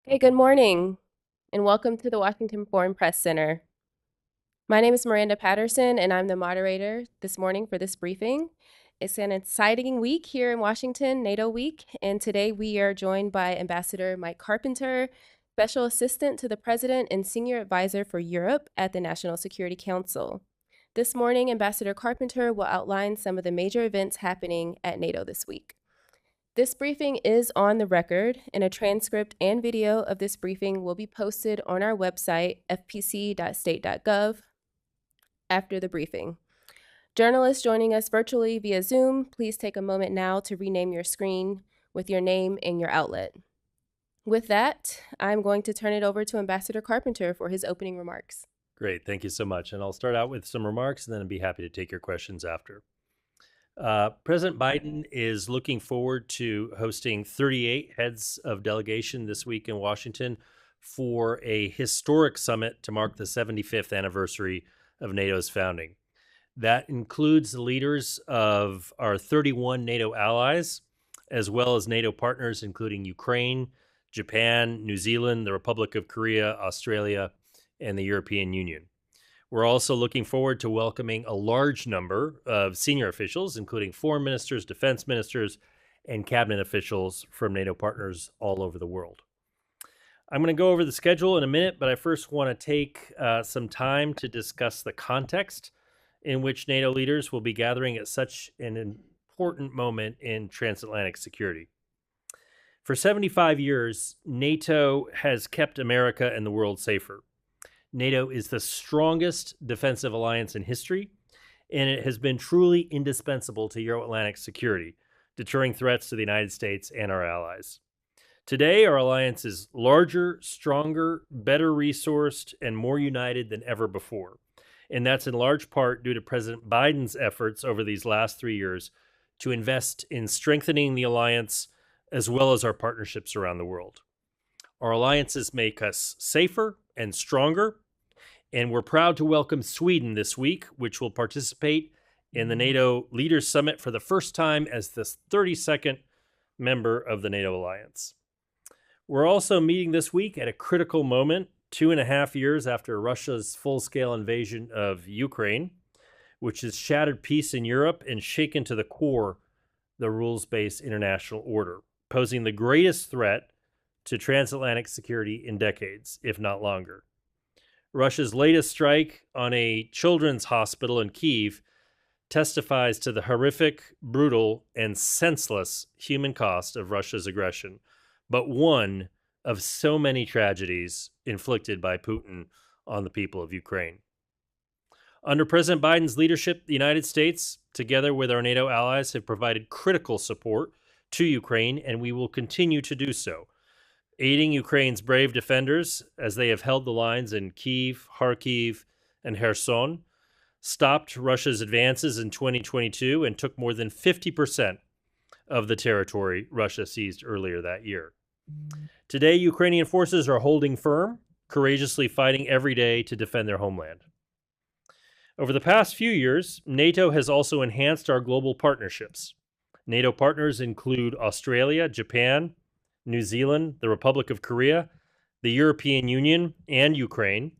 Hey, good morning, and welcome to the Washington Foreign Press Center. My name is Miranda Patterson, and I'm the moderator this morning for this briefing. It's an exciting week here in Washington, NATO week, and today we are joined by Ambassador Mike Carpenter, Special Assistant to the President and Senior Advisor for Europe at the National Security Council. This morning, Ambassador Carpenter will outline some of the major events happening at NATO this week. This briefing is on the record, and a transcript and video of this briefing will be posted on our website, fpc.state.gov, after the briefing. Journalists joining us virtually via Zoom, please take a moment now to rename your screen with your name and your outlet. With that, I'm going to turn it over to Ambassador Carpenter for his opening remarks. Great, thank you so much. And I'll start out with some remarks, and then I'd be happy to take your questions after. President Biden is looking forward to hosting 38 heads of delegation this week in Washington for a historic summit to mark the 75th anniversary of NATO's founding. That includes the leaders of our 31 NATO allies, as well as NATO partners, including Ukraine, Japan, New Zealand, the Republic of Korea, Australia, and the European Union. We're also looking forward to welcoming a large number of senior officials, including foreign ministers, defense ministers, and cabinet officials from NATO partners all over the world. I'm going to go over the schedule in a minute, but I first want to take some time to discuss the context in which NATO leaders will be gathering at such an important moment in transatlantic security. For 75 years, NATO has kept America and the world safer. NATO is the strongest defensive alliance in history, and it has been truly indispensable to Euro-Atlantic security, deterring threats to the United States and our allies. Today, our alliance is larger, stronger, better resourced, and more united than ever before. And that's in large part due to President Biden's efforts over these last 3 years to invest in strengthening the alliance as well as our partnerships around the world. Our alliances make us safer and stronger, and we're proud to welcome Sweden this week, which will participate in the NATO Leaders Summit for the first time as the 32nd member of the NATO alliance. We're also meeting this week at a critical moment, 2.5 years after Russia's full-scale invasion of Ukraine, which has shattered peace in Europe and shaken to the core the rules-based international order, posing the greatest threat to transatlantic security in decades, if not longer. Russia's latest strike on a children's hospital in Kyiv testifies to the horrific, brutal, and senseless human cost of Russia's aggression, but one of so many tragedies inflicted by Putin on the people of Ukraine. Under President Biden's leadership, the United States, together with our NATO allies, have provided critical support to Ukraine, and we will continue to do so, aiding Ukraine's brave defenders as they have held the lines in Kyiv, Kharkiv, and Kherson, stopped Russia's advances in 2022, and took more than 50% of the territory Russia seized earlier that year. Today, Ukrainian forces are holding firm, courageously fighting every day to defend their homeland. Over the past few years, NATO has also enhanced our global partnerships. NATO partners include Australia, Japan, New Zealand, the Republic of Korea, the European Union, and Ukraine.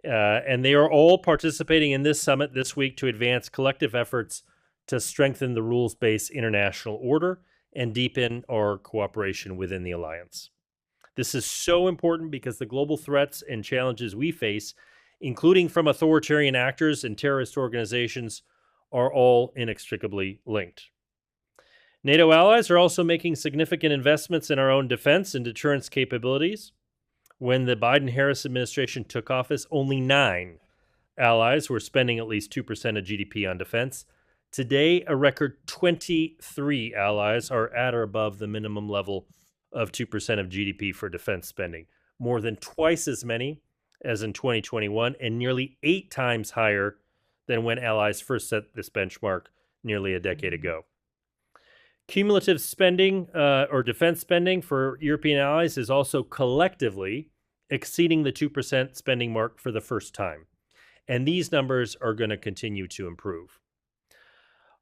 And they are all participating in this summit this week to advance collective efforts to strengthen the rules-based international order and deepen our cooperation within the alliance. This is so important because the global threats and challenges we face, including from authoritarian actors and terrorist organizations, are all inextricably linked. NATO allies are also making significant investments in our own defense and deterrence capabilities. When the Biden-Harris administration took office, only 9 allies were spending at least 2% of GDP on defense. Today, a record 23 allies are at or above the minimum level of 2% of GDP for defense spending, more than twice as many as in 2021 and nearly 8 times higher than when allies first set this benchmark nearly a decade ago. Cumulative spending or defense spending for European allies is also collectively exceeding the 2% spending mark for the first time. And these numbers are going to continue to improve.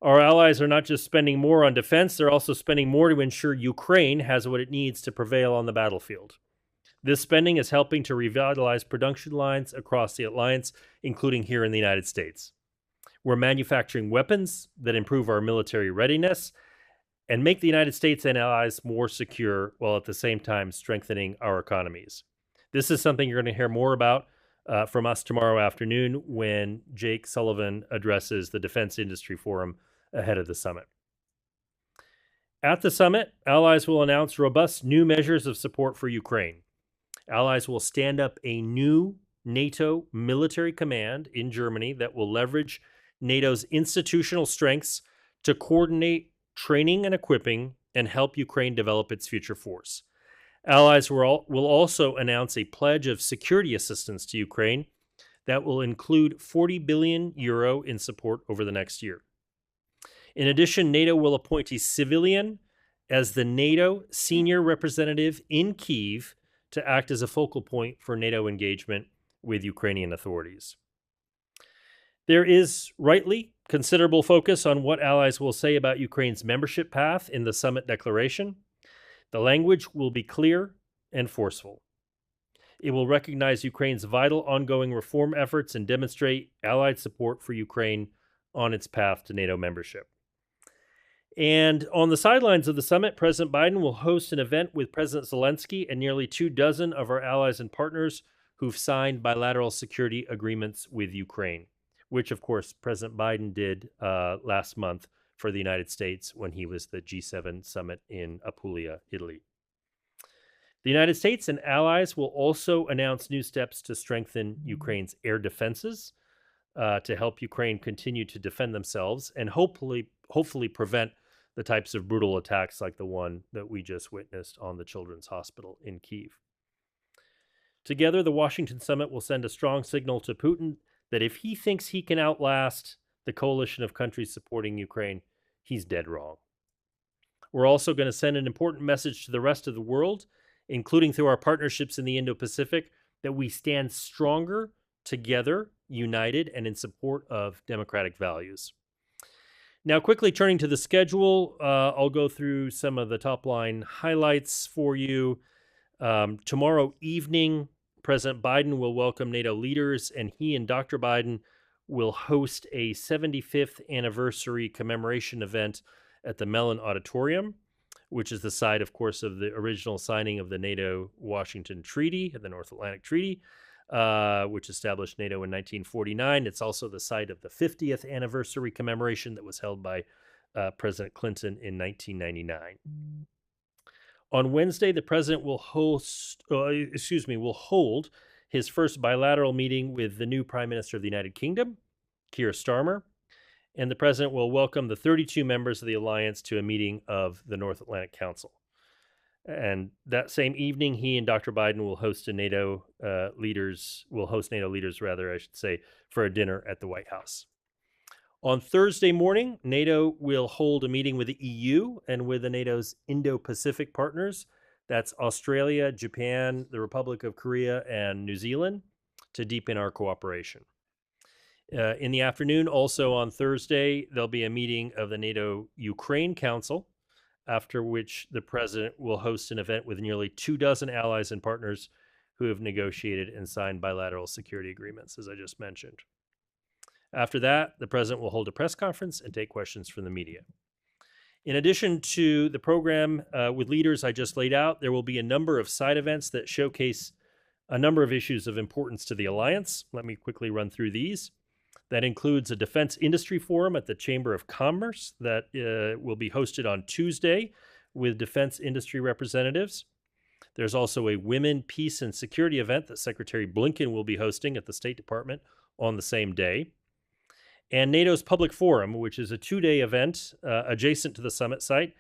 Our allies are not just spending more on defense, they're also spending more to ensure Ukraine has what it needs to prevail on the battlefield. This spending is helping to revitalize production lines across the alliance, including here in the United States. We're manufacturing weapons that improve our military readiness and make the United States and allies more secure while at the same time strengthening our economies. This is something you're going to hear more about from us tomorrow afternoon when Jake Sullivan addresses the Defense Industry Forum ahead of the summit. At the summit, allies will announce robust new measures of support for Ukraine. Allies will stand up a new NATO military command in Germany that will leverage NATO's institutional strengths to coordinate training and equipping and help Ukraine develop its future force. Allies will also announce a pledge of security assistance to Ukraine that will include 40 billion euro in support over the next year. In addition, NATO will appoint a civilian as the NATO senior representative in Kyiv to act as a focal point for NATO engagement with Ukrainian authorities. There is, rightly, considerable focus on what allies will say about Ukraine's membership path in the summit declaration. The language will be clear and forceful. It will recognize Ukraine's vital ongoing reform efforts and demonstrate allied support for Ukraine on its path to NATO membership. And on the sidelines of the summit, President Biden will host an event with President Zelensky and nearly 24 of our allies and partners who've signed bilateral security agreements with Ukraine, which, of course, President Biden did last month for the United States when he was the G7 summit in Apulia, Italy. The United States and allies will also announce new steps to strengthen Ukraine's air defenses to help Ukraine continue to defend themselves and hopefully prevent the types of brutal attacks like the one that we just witnessed on the Children's Hospital in Kyiv. Together, the Washington summit will send a strong signal to Putin that if he thinks he can outlast the coalition of countries supporting Ukraine, he's dead wrong. We're also going to send an important message to the rest of the world, including through our partnerships in the Indo-Pacific, that we stand stronger together, united, and in support of democratic values. Now, quickly turning to the schedule, I'll go through some of the top line highlights for you. Tomorrow evening, President Biden will welcome NATO leaders, and he and Dr. Biden will host a 75th anniversary commemoration event at the Mellon Auditorium, which is the site, of course, of the original signing of the NATO-Washington Treaty, the North Atlantic Treaty, which established NATO in 1949. It's also the site of the 50th anniversary commemoration that was held by President Clinton in 1999. On Wednesday, the president will hold his first bilateral meeting with the new Prime Minister of the United Kingdom, Keir Starmer, and the president will welcome the 32 members of the alliance to a meeting of the North Atlantic Council. And that same evening, he and Dr. Biden will host NATO leaders, for a dinner at the White House. On Thursday morning, NATO will hold a meeting with the EU and with the NATO's Indo-Pacific partners. That's Australia, Japan, the Republic of Korea, and New Zealand, to deepen our cooperation. In the afternoon, also on Thursday, there'll be a meeting of the NATO Ukraine Council, after which the president will host an event with nearly 24 allies and partners who have negotiated and signed bilateral security agreements, as I just mentioned. After that, the president will hold a press conference and take questions from the media. In addition to the program with leaders I just laid out, there will be a number of side events that showcase a number of issues of importance to the alliance. Let me quickly run through these. That includes a defense industry forum at the Chamber of Commerce that will be hosted on Tuesday with defense industry representatives. There's also a Women, Peace, and Security event that Secretary Blinken will be hosting at the State Department on the same day. And NATO's Public Forum, which is a 2-day event adjacent to the summit site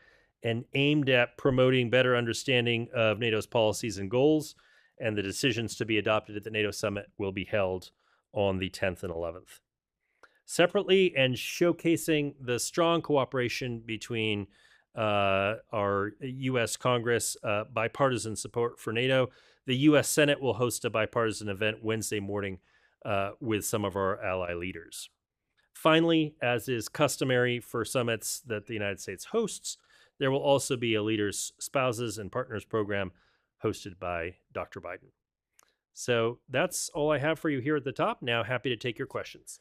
and aimed at promoting better understanding of NATO's policies and goals, and the decisions to be adopted at the NATO summit will be held on the 10th and 11th. Separately, and showcasing the strong cooperation between our U.S. Congress, bipartisan support for NATO, the U.S. Senate will host a bipartisan event Wednesday morning with some of our ally leaders. Finally, as is customary for summits that the United States hosts, there will also be a Leaders, Spouses, and Partners program hosted by Dr. Biden. So that's all I have for you here at the top. Now, happy to take your questions.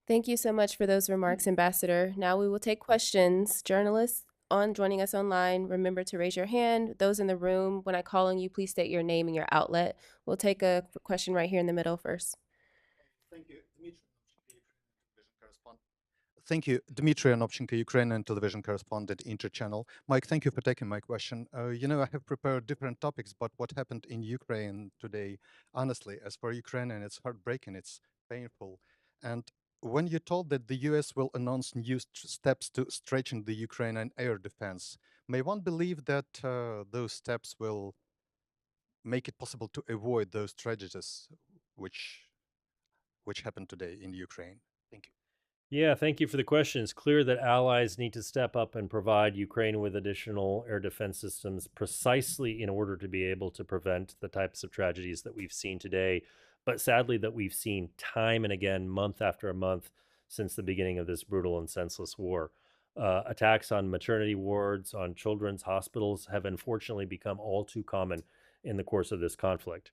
Thank you so much for those remarks, Ambassador. Now we will take questions. Journalists on joining us online, remember to raise your hand. Those in the room, when I call on you, please state your name and your outlet. We'll take a question right here in the middle first. Thank you, Dimitri. Thank you, Dmitry Anopchenko, Ukrainian television correspondent, Interchannel. Mike, thank you for taking my question. I have prepared different topics, but what happened in Ukraine today, honestly, as for Ukrainian, it's heartbreaking, it's painful. And when you told that the US will announce new steps to strengthen the Ukrainian air defense, may one believe that those steps will make it possible to avoid those tragedies which happened today in Ukraine? Thank you. Yeah, thank you for the question. It's clear that allies need to step up and provide Ukraine with additional air defense systems precisely in order to be able to prevent the types of tragedies that we've seen today, but sadly that we've seen time and again, month after month, since the beginning of this brutal and senseless war. Attacks on maternity wards, on children's hospitals have unfortunately become all too common in the course of this conflict.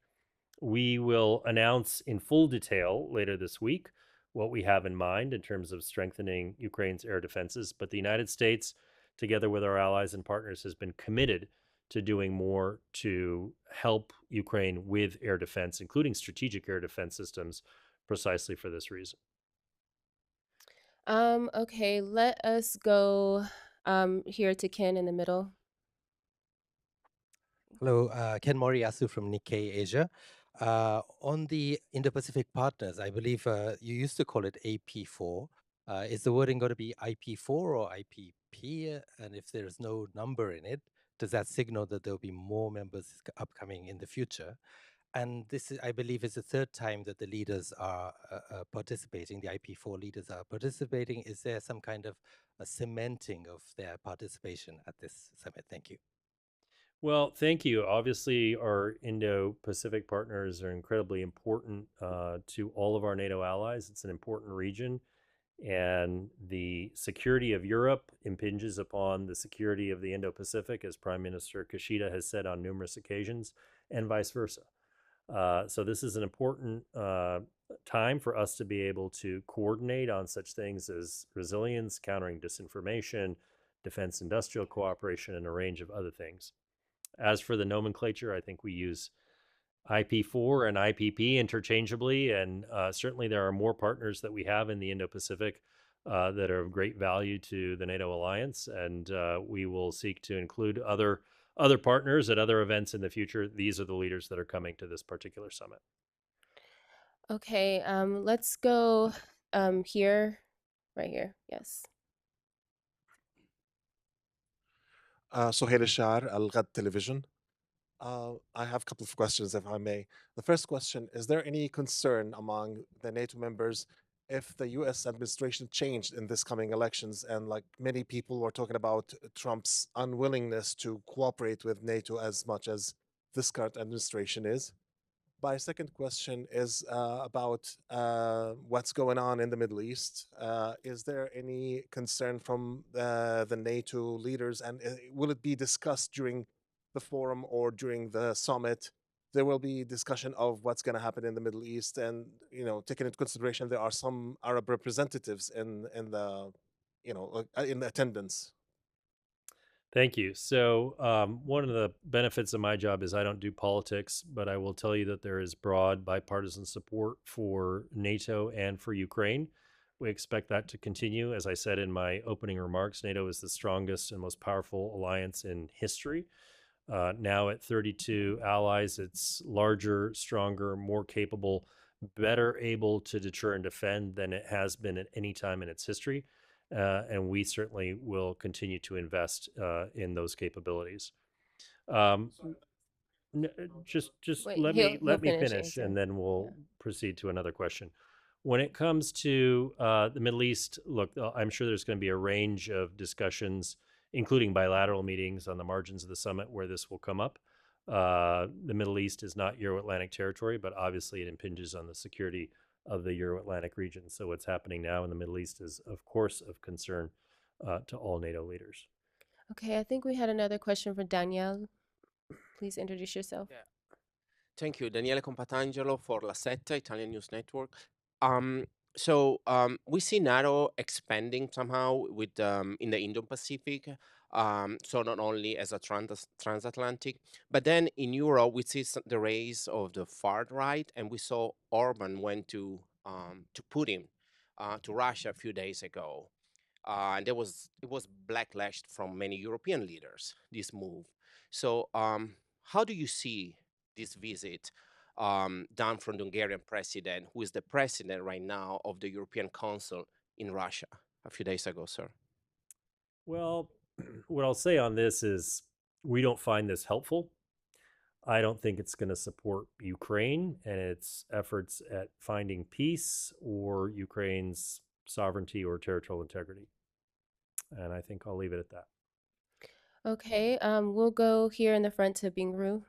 We will announce in full detail later this week what we have in mind in terms of strengthening Ukraine's air defenses. But the United States, together with our allies and partners, has been committed to doing more to help Ukraine with air defense, including strategic air defense systems, precisely for this reason. Okay, let us go here to Ken in the middle. Hello, Ken Moriyasu from Nikkei Asia. On the Indo-Pacific partners, I believe you used to call it AP4. Is the wording going to be IP4 or IPP? And if there's no number in it, does that signal that there'll be more members upcoming in the future? And this, I believe, is the third time that the leaders are participating, the IP4 leaders are participating. Is there some kind of a cementing of their participation at this summit? Thank you. Well, thank you. Obviously, our Indo Pacific partners are incredibly important to all of our NATO allies. It's an important region, and the security of Europe impinges upon the security of the Indo Pacific, as Prime Minister Kishida has said on numerous occasions, and vice versa. So, this is an important time for us to be able to coordinate on such things as resilience, countering disinformation, defense industrial cooperation, and a range of other things. As for the nomenclature, I think we use IP4 and IPP interchangeably, and certainly there are more partners that we have in the Indo-Pacific that are of great value to the NATO alliance, and we will seek to include other partners at other events in the future. These are the leaders that are coming to this particular summit. Okay, let's go here, right here. Yes. Sohail Shar, Al Ghad Television. I have a couple of questions, if I may. The first question, is there any concern among the NATO members if the US administration changed in this coming elections? And like many people were talking about Trump's unwillingness to cooperate with NATO as much as this current administration is. My second question is about what's going on in the Middle East. Is there any concern from the NATO leaders, and will it be discussed during the forum or during the summit? There will be discussion of what's going to happen in the Middle East, and taking into consideration there are some Arab representatives in the in attendance. Thank you. So, one of the benefits of my job is I don't do politics, but I will tell you that there is broad bipartisan support for NATO and for Ukraine. We expect that to continue. As I said in my opening remarks, NATO is the strongest and most powerful alliance in history. Now at 32 allies, it's larger, stronger, more capable, better able to deter and defend than it has been at any time in its history. And we certainly will continue to invest in those capabilities. Um, just Wait, let me finish finish, answering. and then we'll Yeah. proceed to another question. When it comes to the Middle East, look, I'm sure there's going to be a range of discussions, including bilateral meetings on the margins of the summit where this will come up. The Middle East is not Euro-Atlantic territory, but obviously it impinges on the security of the Euro-Atlantic region. So what's happening now in the Middle East is, of course, of concern to all NATO leaders. Okay, I think we had another question for Danielle. Please introduce yourself. Yeah. Thank you, Daniele Compatangelo for La Setta, Italian News Network. We see NATO expanding somehow with in the Indo-Pacific. So not only as a transatlantic, but then in Europe we see the rise of the far right, and we saw Orban went to Putin, to Russia a few days ago, and it was backlashed from many European leaders. This move. So, how do you see this visit done from the Hungarian president, who is the president right now of the European Council in Russia a few days ago, sir? Well, what I'll say on this is we don't find this helpful. I don't think it's going to support Ukraine and its efforts at finding peace or Ukraine's sovereignty or territorial integrity. And I think I'll leave it at that. Okay, we'll go here in the front to Bingru.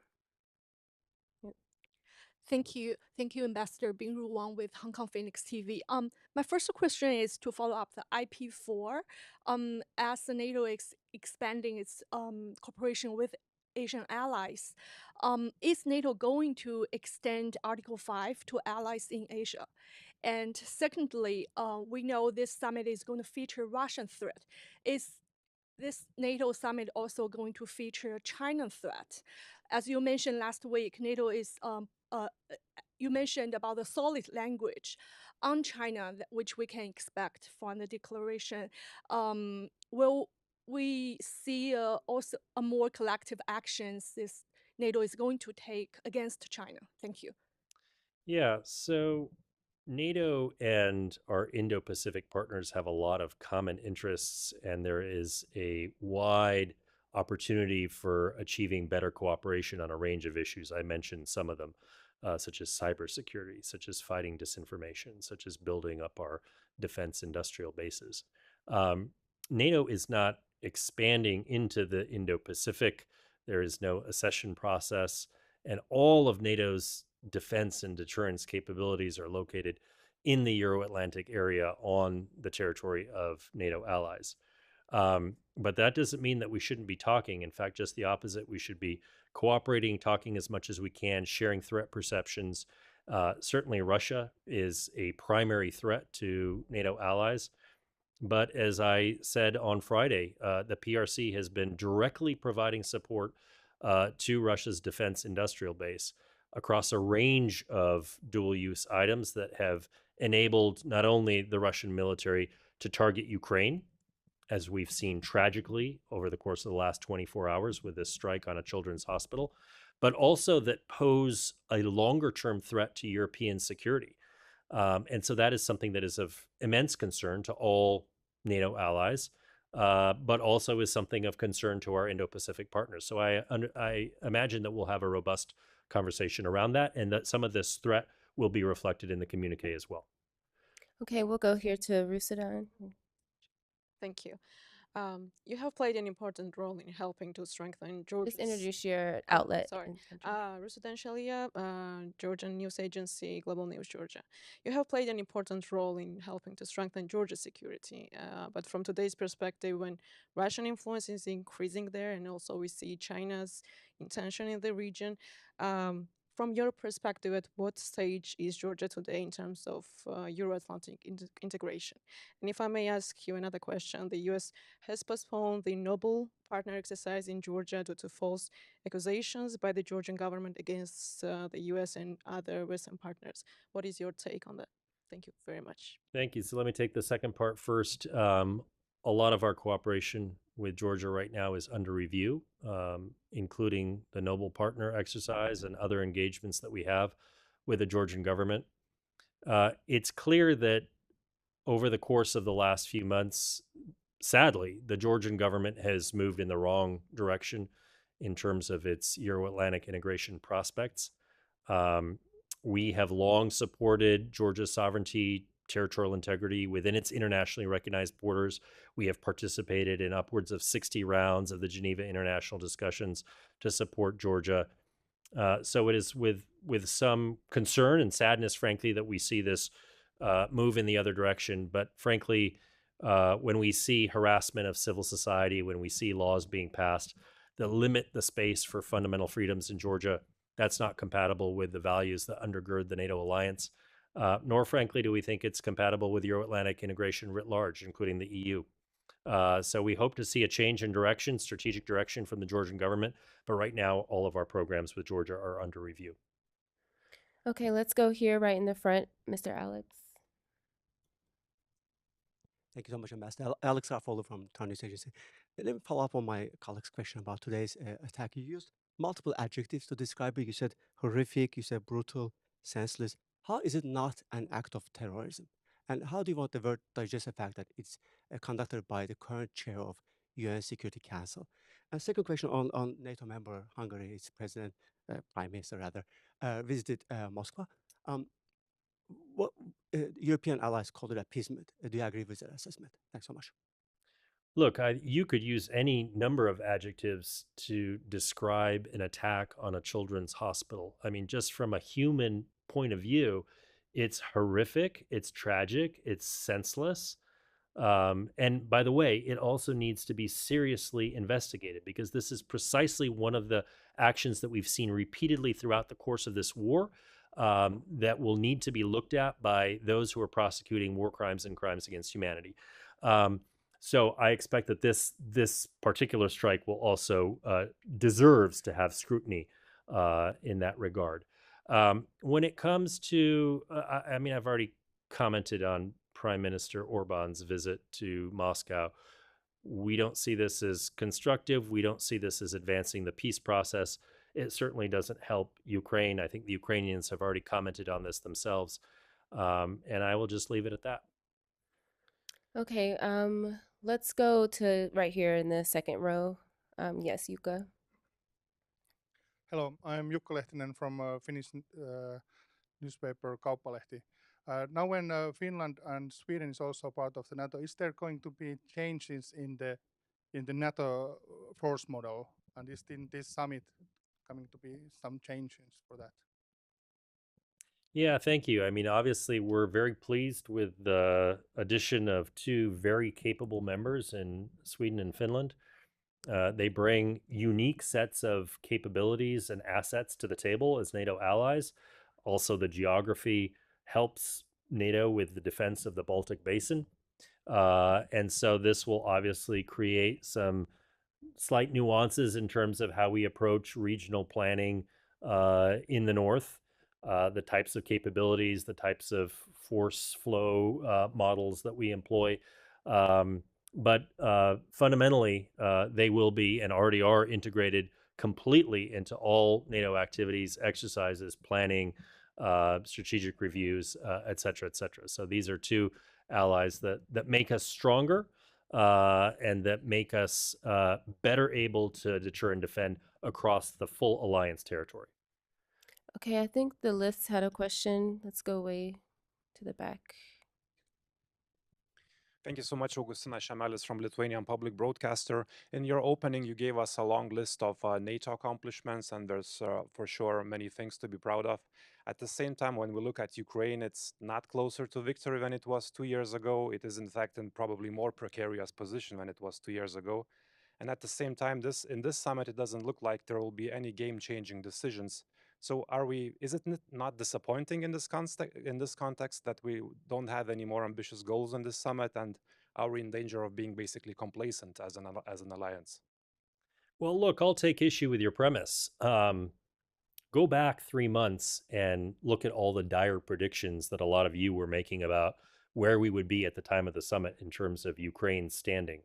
Thank you, Ambassador Bingru Wang with Hong Kong Phoenix TV. My first question is to follow up the IP4. As the NATO is expanding its cooperation with Asian allies, is NATO going to extend Article 5 to allies in Asia? And secondly, we know this summit is going to feature Russian threat. Is this NATO summit also going to feature China threat? As you mentioned last week, NATO is you mentioned about the solid language on China, which we can expect from the declaration. Will we see also a more collective actions this NATO is going to take against China? Thank you. Yeah, so NATO and our Indo-Pacific partners have a lot of common interests, and there is a wide opportunity for achieving better cooperation on a range of issues. I mentioned some of them, such as cybersecurity, such as fighting disinformation, such as building up our defense industrial bases. NATO is not expanding into the Indo-Pacific. There is no accession process, and all of NATO's defense and deterrence capabilities are located in the Euro-Atlantic area on the territory of NATO allies. But that doesn't mean that we shouldn't be talking. In fact, just the opposite. We should be cooperating, talking as much as we can, sharing threat perceptions. Certainly, Russia is a primary threat to NATO allies. But as I said on Friday, the PRC has been directly providing support to Russia's defense industrial base across a range of dual-use items that have enabled not only the Russian military to target Ukraine, as we've seen tragically over the course of the last 24 hours with this strike on a children's hospital, but also that pose a longer-term threat to European security. And so that is something that is of immense concern to all NATO allies, but also is something of concern to our Indo-Pacific partners. So I imagine that we'll have a robust conversation around that, and that some of this threat will be reflected in the communique as well. Okay, we'll go here to Rusudan. Thank you. You have played an important role in helping to strengthen Georgia's... Just introduce your outlet. Sorry. Rusudan Shalia, Georgian news agency, Global News Georgia. You have played an important role in helping to strengthen Georgia's security. But from today's perspective, when Russian influence is increasing there, and also we see China's intention in the region, from your perspective, at what stage is Georgia today in terms of Euro-Atlantic integration? And if I may ask you another question, the U.S. has postponed the Noble Partner exercise in Georgia due to false accusations by the Georgian government against the U.S. and other Western partners. What is your take on that? Thank you very much. Thank you. So let me take the second part first. A lot of our cooperation with Georgia right now is under review, including the Noble Partner exercise and other engagements that we have with the Georgian government. It's clear that over the course of the last few months, sadly, the Georgian government has moved in the wrong direction in terms of its Euro-Atlantic integration prospects. We have long supported Georgia's sovereignty, territorial integrity within its internationally recognized borders. We have participated in upwards of 60 rounds of the Geneva International discussions to support Georgia. So it is with some concern and sadness, frankly, that we see this move in the other direction. But frankly, when we see harassment of civil society, when we see laws being passed that limit the space for fundamental freedoms in Georgia. That's not compatible with the values that undergird the NATO alliance, nor, frankly, do we think it's compatible with Euro-Atlantic integration writ large, including the EU. So we hope to see a change in direction, strategic direction from the Georgian government. But right now, all of our programs with Georgia are under review. Okay, let's go here right in the front, Mr. Alex. Thank you so much, Ambassador. Alex Garfolo from Town News Agency. Let me follow up on my colleague's question about today's attack. You used multiple adjectives to describe it. You said horrific, you said brutal, senseless. How is it not an act of terrorism? And how do you want the word digest the fact that it's conducted by the current chair of UN Security Council? And second question on NATO member Hungary, its president, prime minister rather, visited Moscow. What European allies called it appeasement. Do you agree with that assessment? Thanks so much. Look, you could use any number of adjectives to describe an attack on a children's hospital. I mean, just from a human point of view, it's horrific, it's tragic, it's senseless. And by the way, it also needs to be seriously investigated, because this is precisely one of the actions that we've seen repeatedly throughout the course of this war, that will need to be looked at by those who are prosecuting war crimes and crimes against humanity. So I expect that this particular strike will also deserves to have scrutiny in that regard. When it comes to, I mean, I've already commented on Prime Minister Orban's visit to Moscow. We don't see this as constructive. We don't see this as advancing the peace process. It certainly doesn't help Ukraine. I think the Ukrainians have already commented on this themselves. And I will just leave it at that. Okay, let's go to right here in the second row. Yes, Yuka. Hello, I'm Jukka Lehtinen from Finnish newspaper Kauppalehti. Now when Finland and Sweden is also part of the NATO, is there going to be changes in the NATO force model? And is in this summit coming to be some changes for that? Yeah, thank you. I mean, obviously, we're very pleased with the addition of two very capable members in Sweden and Finland. They bring unique sets of capabilities and assets to the table as NATO allies. Also, the geography helps NATO with the defense of the Baltic Basin. And so this will obviously create some slight nuances in terms of how we approach regional planning in the North. The types of capabilities, the types of force flow models that we employ. But fundamentally, they will be and already are integrated completely into all NATO activities, exercises, planning, strategic reviews, et cetera, et cetera. So these are two allies that make us stronger and that make us better able to deter and defend across the full alliance territory. Okay, I think the list had a question. Let's go way to the back. Thank you so much, Augustina Šamelis from Lithuanian Public Broadcaster. In your opening, you gave us a long list of NATO accomplishments, and there's for sure many things to be proud of. At the same time, when we look at Ukraine, it's not closer to victory than it was 2 years ago. It is, in fact, in probably more precarious position than it was 2 years ago. And at the same time, in this summit, it doesn't look like there will be any game-changing decisions. So is it not disappointing in this context that we don't have any more ambitious goals in this summit, and are we in danger of being basically complacent as an alliance? Well, look, I'll take issue with your premise. Go back 3 months and look at all the dire predictions that a lot of you were making about where we would be at the time of the summit in terms of Ukraine's standing.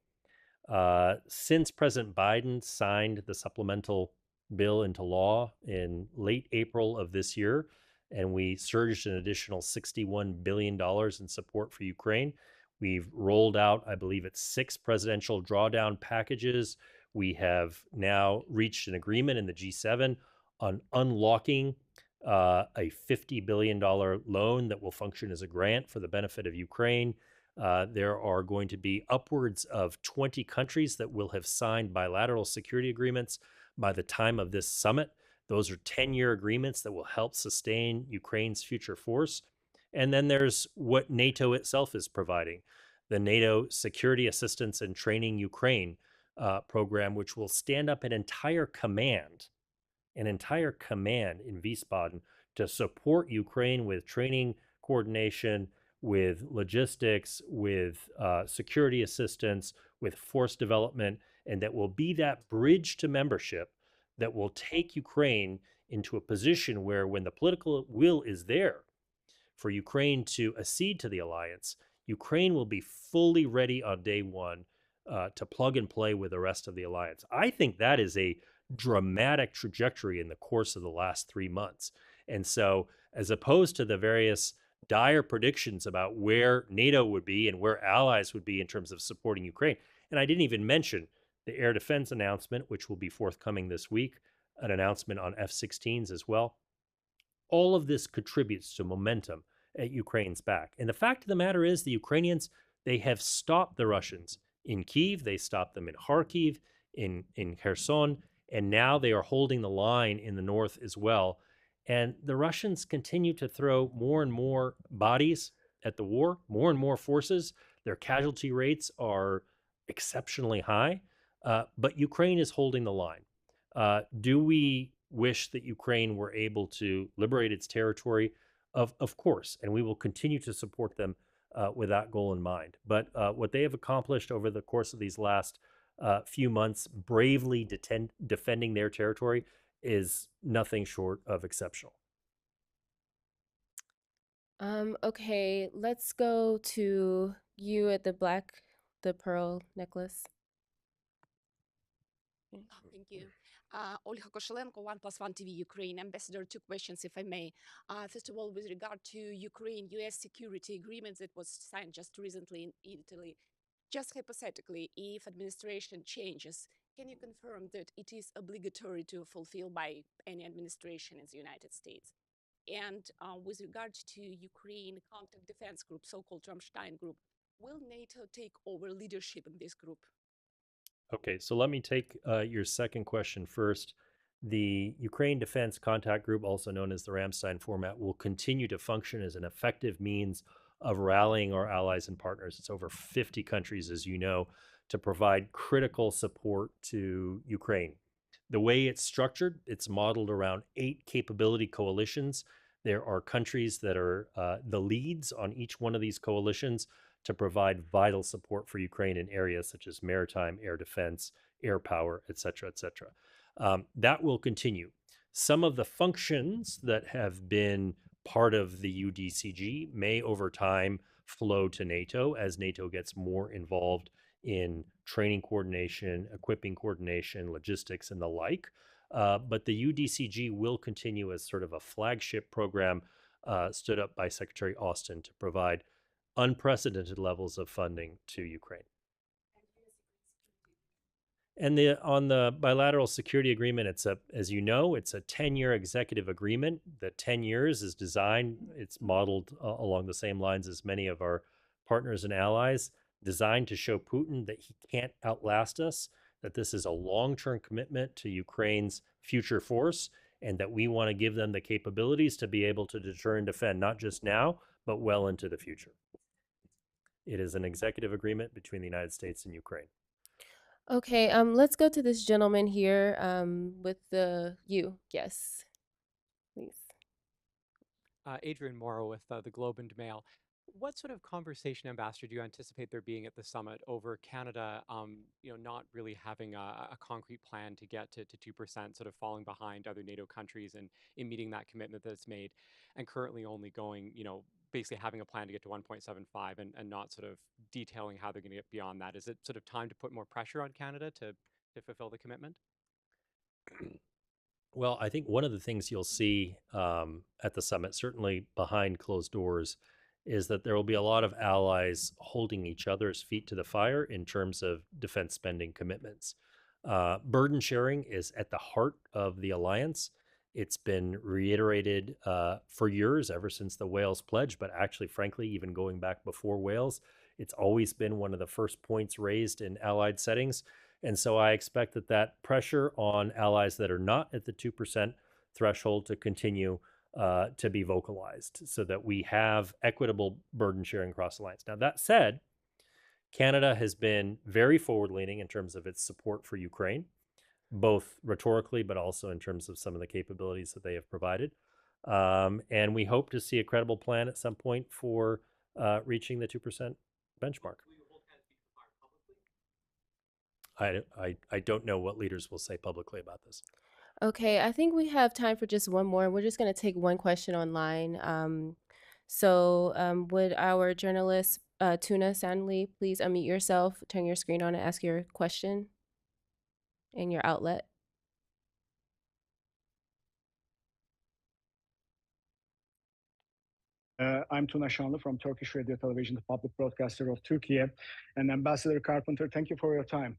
Since President Biden signed the supplemental bill into law in late April of this year, and we surged an additional $61 billion in support for Ukraine, we've rolled out, I believe it's 6 presidential drawdown packages. We have now reached an agreement in the G7 on unlocking a $50 billion loan that will function as a grant for the benefit of Ukraine. There are going to be upwards of 20 countries that will have signed bilateral security agreements by the time of this summit. Those are 10-year agreements that will help sustain Ukraine's future force. And then there's what NATO itself is providing. The NATO Security Assistance and Training Ukraine, program, which will stand up an entire command in Wiesbaden to support Ukraine with training coordination, with logistics, with security assistance, with force development, and that will be that bridge to membership that will take Ukraine into a position where, when the political will is there for Ukraine to accede to the alliance, Ukraine will be fully ready on day one to plug and play with the rest of the alliance. I think that is a dramatic trajectory in the course of the last 3 months. And so, as opposed to the various dire predictions about where NATO would be and where allies would be in terms of supporting Ukraine, and I didn't even mention the air defense announcement, which will be forthcoming this week, an announcement on F-16s as well. All of this contributes to momentum at Ukraine's back. And the fact of the matter is, the Ukrainians, they have stopped the Russians in Kyiv, they stopped them in Kharkiv, in Kherson, and now they are holding the line in the north as well. And the Russians continue to throw more and more bodies at the war, more and more forces. Their casualty rates are exceptionally high, but Ukraine is holding the line. Do we wish that Ukraine were able to liberate its territory? Of course, and we will continue to support them with that goal in mind. But what they have accomplished over the course of these last few months, bravely defending their territory, is nothing short of exceptional. Okay, let's go to you at the pearl necklace. Thank you. Olga Koshelenko, 1+1 TV Ukraine. Ambassador, 2 questions, if I may. First of all, with regard to Ukraine-US security agreement that was signed just recently in Italy, just hypothetically, if administration changes, can you confirm that it is obligatory to fulfill by any administration in the United States? And with regard to Ukraine Contact Defense Group, so-called Rammstein Group, will NATO take over leadership in this group? Okay, so let me take your second question first. The Ukraine Defense Contact Group, also known as the Rammstein format, will continue to function as an effective means of rallying our allies and partners. It's over 50 countries, as you know, to provide critical support to Ukraine. The way it's structured, it's modeled around 8 capability coalitions. There are countries that are the leads on each one of these coalitions to provide vital support for Ukraine in areas such as maritime, air defense, air power, et cetera, et cetera. That will continue. Some of the functions that have been part of the UDCG may over time flow to NATO as NATO gets more involved in training coordination, equipping coordination, logistics, and the like. But the UDCG will continue as sort of a flagship program stood up by Secretary Austin to provide unprecedented levels of funding to Ukraine. And on the bilateral security agreement, as you know, it's a 10-year executive agreement. The 10 years is designed, it's modeled along the same lines as many of our partners and allies, designed to show Putin that he can't outlast us, that this is a long-term commitment to Ukraine's future force, and that we want to give them the capabilities to be able to deter and defend, not just now, but well into the future. It is an executive agreement between the United States and Ukraine. Okay, let's go to this gentleman here with you. Yes, please. Adrian Morrow with the Globe and Mail. What sort of conversation, Ambassador, do you anticipate there being at the summit over Canada, not really having a concrete plan to get to 2%, sort of falling behind other NATO countries and in meeting that commitment that's made, and currently only going, basically having a plan to get to 1.75 and not sort of detailing how they're going to get beyond that? Is it sort of time to put more pressure on Canada to fulfill the commitment? Well, I think one of the things you'll see at the summit, certainly behind closed doors, is that there will be a lot of allies holding each other's feet to the fire in terms of defense spending commitments. Burden sharing is at the heart of the alliance. It's been reiterated for years, ever since the Wales Pledge, but actually, frankly, even going back before Wales, it's always been one of the first points raised in allied settings. And so I expect that pressure on allies that are not at the 2% threshold to continue to be vocalized so that we have equitable burden sharing across the alliance. Now, that said, Canada has been very forward-leaning in terms of its support for Ukraine, both rhetorically, but also in terms of some of the capabilities that they have provided. And we hope to see a credible plan at some point for reaching the 2% benchmark. I don't know what leaders will say publicly about this. Okay, I think we have time for just one more. We're just going to take one question online. Would our journalist, Tuna Sandley, please unmute yourself, turn your screen on, and ask your question in your outlet? I'm Tuna Şanlı from Turkish Radio Television, the public broadcaster of Turkey. And Ambassador Carpenter, thank you for your time.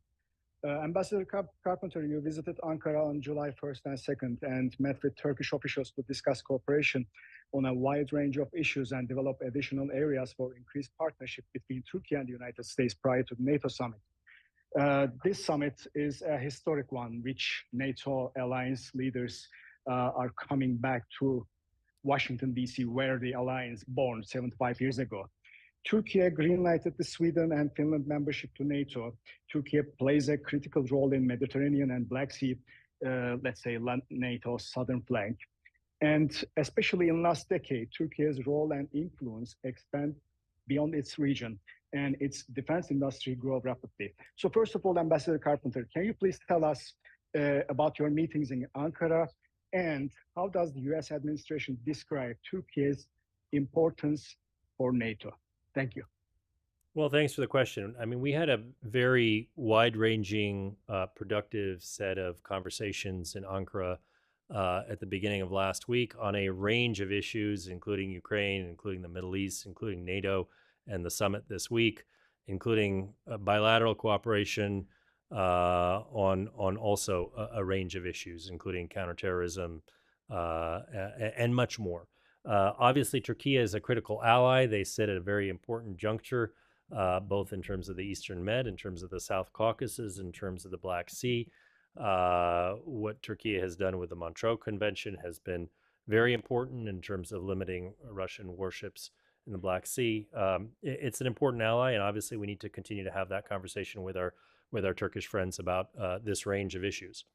Ambassador Carpenter, you visited Ankara on July 1st and 2nd and met with Turkish officials to discuss cooperation on a wide range of issues and develop additional areas for increased partnership between Turkey and the United States prior to the NATO summit. This summit is a historic one, which NATO alliance leaders are coming back to Washington, D.C., where the alliance born 75 years ago. Turkey greenlighted the Sweden and Finland membership to NATO. Turkey plays a critical role in Mediterranean and Black Sea, let's say NATO's southern flank. And especially in last decade, Turkey's role and influence expand beyond its region, and its defense industry grow rapidly. So first of all, Ambassador Carpenter, can you please tell us about your meetings in Ankara, and how does the US administration describe Turkey's importance for NATO? Thank you. Well, thanks for the question. I mean, we had a very wide-ranging, productive set of conversations in Ankara at the beginning of last week on a range of issues, including Ukraine, including the Middle East, including NATO and the summit this week, including bilateral cooperation on also a range of issues, including counterterrorism and much more. Obviously, Turkey is a critical ally. They sit at a very important juncture, both in terms of the Eastern Med, in terms of the South Caucasus, in terms of the Black Sea. What Turkey has done with the Montreux Convention has been very important in terms of limiting Russian warships in the Black Sea. It's an important ally, and obviously we need to continue to have that conversation with our Turkish friends about this range of issues.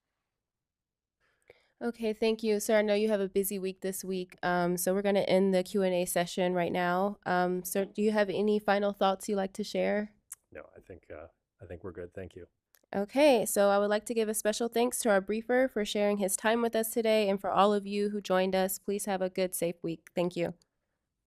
Okay, thank you. Sir, I know you have a busy week this week, so we're going to end the Q&A session right now. Sir, do you have any final thoughts you'd like to share? No, I think we're good. Thank you. Okay, so I would like to give a special thanks to our briefer for sharing his time with us today, and for all of you who joined us. Please have a good, safe week. Thank you.